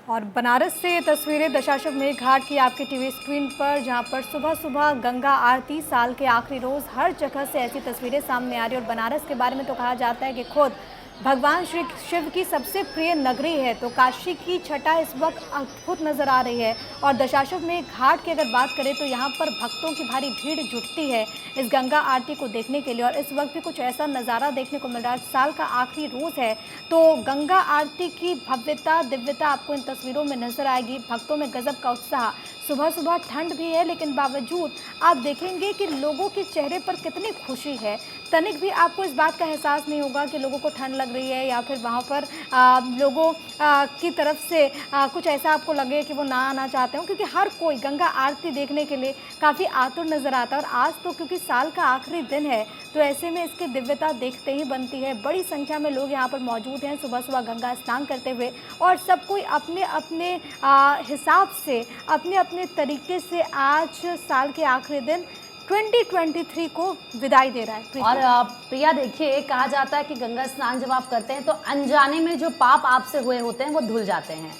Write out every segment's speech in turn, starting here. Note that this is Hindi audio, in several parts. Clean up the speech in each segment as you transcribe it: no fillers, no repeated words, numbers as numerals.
और बनारस से ये तस्वीरें दशाश्वमेध घाट की आपके टीवी स्क्रीन पर, जहां पर सुबह सुबह गंगा आरती, साल के आखिरी रोज़ हर जगह से ऐसी तस्वीरें सामने आ रही है। और बनारस के बारे में तो कहा जाता है कि खुद भगवान श्री शिव की सबसे प्रिय नगरी है, तो काशी की छटा इस वक्त अद्भुत नज़र आ रही है। और दशाश्वमेध घाट की अगर बात करें तो यहाँ पर भक्तों की भारी भीड़ जुटती है इस गंगा आरती को देखने के लिए। और इस वक्त भी कुछ ऐसा नज़ारा देखने को मिल रहा है। साल का आखिरी रोज़ है तो गंगा आरती की भव्यता दिव्यता आपको इन तस्वीरों में नजर आएगी। भक्तों में गजब का उत्साह। सुबह सुबह ठंड भी है, लेकिन बावजूद आप देखेंगे कि लोगों के चेहरे पर कितनी खुशी है। तनिक भी आपको इस बात का एहसास नहीं होगा कि लोगों को ठंड लग रही है या फिर वहाँ पर लोगों की तरफ से कुछ ऐसा आपको लगे कि वो ना आना चाहते हो, क्योंकि हर कोई गंगा आरती देखने के लिए काफ़ी आतुर नज़र आता है। और आज तो क्योंकि साल का आखिरी दिन है तो ऐसे में इसकी दिव्यता देखते ही बनती है। बड़ी संख्या में लोग यहाँ पर मौजूद हैं सुबह सुबह गंगा स्नान करते हुए, और सब कोई अपने अपने हिसाब से अपने अपने तरीके से आज साल के आखिरी दिन 2023 को विदाई दे रहा है। और प्रिया देखिए, कहा जाता है कि गंगा स्नान जब आप करते हैं तो अनजाने में जो पाप आपसे हुए होते हैं वो धुल जाते हैं।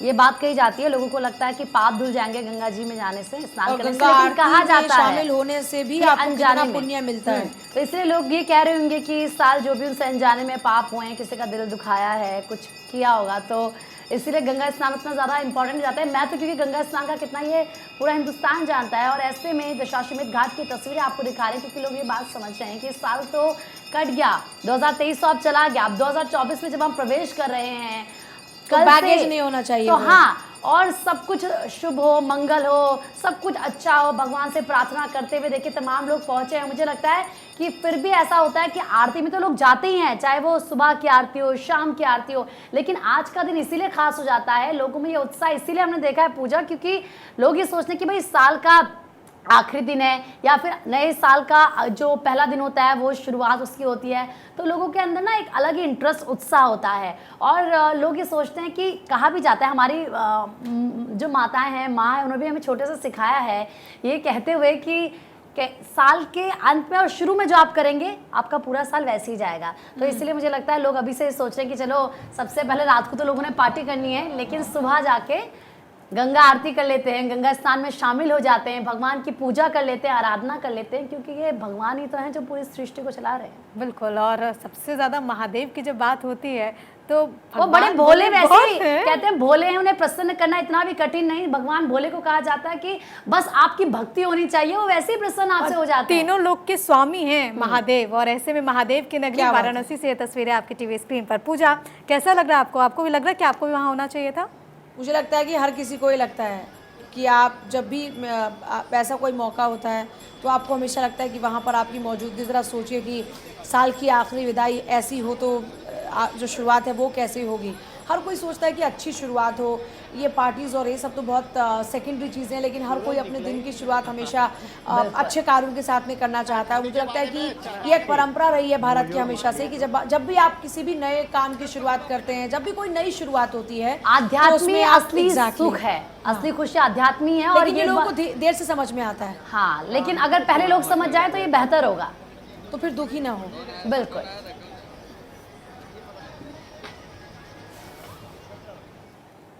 ये बात कही जाती है, लोगों को लगता है कि पाप धुल जाएंगे गंगा जी में जाने से, स्नान करने से, लेकिन कहा जाता है शामिल होने से भी आपको कितना पुण्य मिलता है। तो इसलिए लोग ये कह रहे होंगे कि इस साल जो भी उनसे अनजाने में पाप हुए हैं, किसी का दिल दुखाया है, कुछ किया होगा, तो इसीलिए गंगा स्नान उतना ज़्यादा इंपॉर्टेंट जाता है। मैं तो क्योंकि गंगा स्नान का कितना ये पूरा हिंदुस्तान जानता है, और ऐसे में दशाश्वमेध घाट की तस्वीरें आपको दिखा रहे हैं क्योंकि लोग ये बात समझ रहे हैं कि इस साल तो कट गया, 2023 तो अब चला गया, अब 2024 में जब हम प्रवेश कर रहे हैं तो बैगेज नहीं होना चाहिए तो हाँ, और सब कुछ शुभ हो, मंगल हो, सब कुछ अच्छा हो, भगवान से प्रार्थना करते हुए देखिए तमाम लोग पहुंचे हैं। मुझे लगता है कि फिर भी ऐसा होता है कि आरती में तो लोग जाते ही हैं, चाहे वो सुबह की आरती हो, शाम की आरती हो, लेकिन आज का दिन इसीलिए खास हो जाता है, लोगों में ये उत्साह इसीलिए हमने देखा है पूजा, क्योंकि लोग ये सोचते हैं कि भाई साल का आखिरी दिन है या फिर नए साल का जो पहला दिन होता है वो शुरुआत उसकी होती है, तो लोगों के अंदर ना एक अलग ही इंटरेस्ट उत्साह होता है। और लोग ये सोचते हैं कि कहा भी जाता है, हमारी जो माताएं हैं, माँ है, उन्होंने भी हमें छोटे से सिखाया है ये कहते हुए कि साल के अंत में और शुरू में जो आप करेंगे आपका पूरा साल वैसे ही जाएगा। तो इसलिए मुझे लगता है लोग अभी से सोच रहे हैं कि चलो सबसे पहले रात को तो लोगों ने पार्टी करनी है, लेकिन सुबह जाके गंगा आरती कर लेते हैं, गंगा स्नान में शामिल हो जाते हैं, भगवान की पूजा कर लेते हैं, आराधना कर लेते हैं, क्योंकि ये भगवान ही तो हैं जो पूरी सृष्टि को चला रहे हैं। बिल्कुल। और सबसे ज़्यादा महादेव की जब बात होती है तो वो बड़े भोले, वैसे ही कहते हैं भोले हैं, उन्हें प्रसन्न करना इतना भी कठिन नहीं। भगवान भोले को कहा जाता है कि बस आपकी भक्ति होनी चाहिए, वो वैसे ही प्रसन्न आपसे हो जाते हैं। तीनों लोग के स्वामी हैं महादेव, और ऐसे में महादेव की नगरी वाराणसी से ये तस्वीरें आपकी टीवी स्क्रीन पर। पूजा, कैसा लग रहा है आपको? आपको भी लग रहा है कि आपको भी वहाँ होना चाहिए था? मुझे लगता है कि हर किसी को ही लगता है कि आप जब भी ऐसा कोई मौका होता है तो आपको हमेशा लगता है कि वहाँ पर आपकी मौजूदगी। ज़रा सोचिए कि साल की आखिरी विदाई ऐसी हो तो जो शुरुआत है वो कैसे होगी। हर कोई सोचता है कि अच्छी शुरुआत हो। ये पार्टीज़ और ये सब तो बहुत सेकेंडरी चीज़ें हैं, लेकिन हर कोई अपने दिन की शुरुआत हमेशा अच्छे कार्यों के साथ में करना चाहता है। मुझे लगता है कि ये एक परंपरा रही है भारत की हमेशा से कि जब भी आप किसी भी नए काम की शुरुआत करते हैं, जब भी कोई नई शुरुआत होती है, आध्यात्मी असली सुख है, असली खुशी आध्यात्मी है। और ये लोगों को देर से समझ में आता है। हाँ, लेकिन अगर पहले लोग समझ जाए तो ये बेहतर होगा, तो फिर दुखी ना हो। बिल्कुल।